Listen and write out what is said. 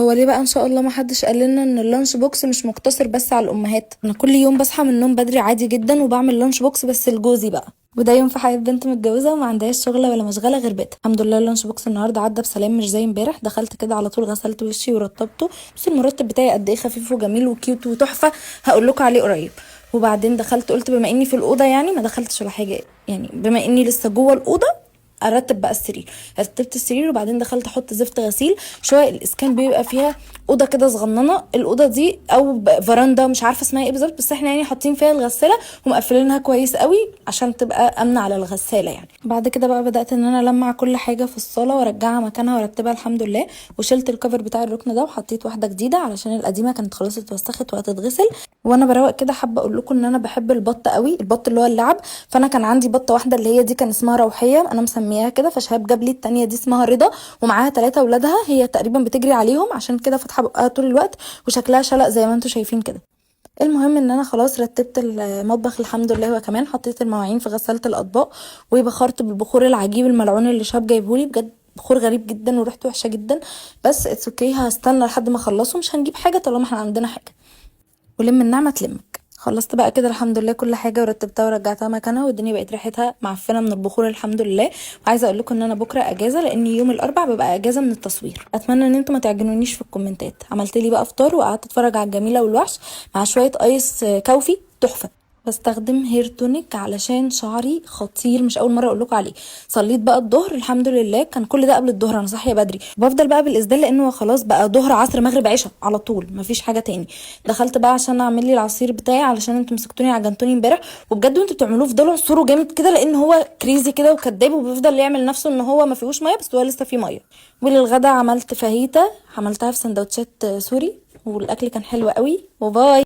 هو ليه بقى ان شاء الله ما حدش قال لنا ان اللانش بوكس مش مقتصر بس على الامهات؟ انا كل يوم بصحى من النوم بدري عادي جدا وبعمل لانش بوكس بس لجوزي بقى، وده يوم في حياه بنت متجوزه وما عندهاش شغله ولا مشغله غير بيتها. الحمد لله اللانش بوكس النهارده عدى بسلام، مش زي امبارح. دخلت كده على طول غسلت وشي ورطبته. بس المرتب بتاعي قد ايه خفيف وجميل وكيوت وتحفه، هقول لكم عليه قريب. وبعدين دخلت قلت بما اني في الاوضه، يعني ما دخلتش ولا حاجه، يعني بما اني لسه جوه الاوضه ارتب بقى السرير. رتبت السرير وبعدين دخلت احط زفت غسيل. شويه الاسكان بيبقى فيها اوضه كده صغننه، الاوضه دي او فراندا مش عارفه اسمها ايه بالظبط، بس احنا يعني حاطين فيها الغساله ومقفلينها كويس قوي عشان تبقى امنه على الغساله يعني. بعد كده بقى بدات ان انا المع كل حاجه في الصاله وارجعها مكانها وارتبها الحمد لله. وشلت الكفر بتاع الركن ده وحطيت واحده جديده علشان القديمه كانت خلاص اتوسخت وهتتغسل. وانا بروق كده حابه اقول لكم ان انا بحب البط قوي، البط اللي هو اللعب. فانا كان عندي بطه واحده اللي هي دي كان اسمها روحيه، انا مسمياها كده، فشهاب جاب لي التانية دي اسمها رضا ومعاها 3 اولادها. هي تقريبا بتجري عليهم عشان كده فاتحه بقها طول الوقت وشكلها شلق زي ما انتم شايفين كده. المهم ان انا خلاص رتبت المطبخ الحمد لله، وكمان حطيت المواعين في غسالة الاطباق وبخرت بالبخور العجيب الملعون اللي شهاب جايبهولي، بجد بخور غريب جدا وريحته وحشه جدا. بس اتس اوكي، هستنى لحد ما اخلصه، مش هنجيب حاجه طالما احنا عندنا حاجه. ولم النعمه تلمك. خلصت بقى كده الحمد لله كل حاجه ورتبتها ورجعتها مكانها، والدنيا بقت ريحتها معفنه من البخور الحمد لله. وعايزه اقول لكم ان انا بكره اجازه، لان يوم الاربع ببقى اجازه من التصوير. اتمنى ان انتم ما تعجنونيش في الكومنتات. عملت لي بقى فطار وقعدت اتفرج على الجميله والوحش مع شويه ايس كوفي تحفه. بستخدم هير تونيك علشان شعري خطير، مش اول مره اقول لكم عليه. صليت بقى الظهر الحمد لله، كان كل ده قبل الظهر، انا صاحيه بدري. بفضل بقى بالاسدال لانه خلاص بقى ظهر عصر مغرب عشاء على طول، مفيش حاجه تاني. دخلت بقى عشان اعمل لي العصير بتاعي علشان انتوا مسكتوني عجنتوني امبارح، وبجد وانتوا بتعملوه فضلوا عنصروا جامد كده لان هو كريزي كده وكداب وبيفضل يعمل نفسه ان هو ما فيهوش ميه بس هو لسه فيه ميه. وللغدا عملت فاهيتا، عملتها في سندوتشات سوري، والاكل كان حلو قوي. وباي.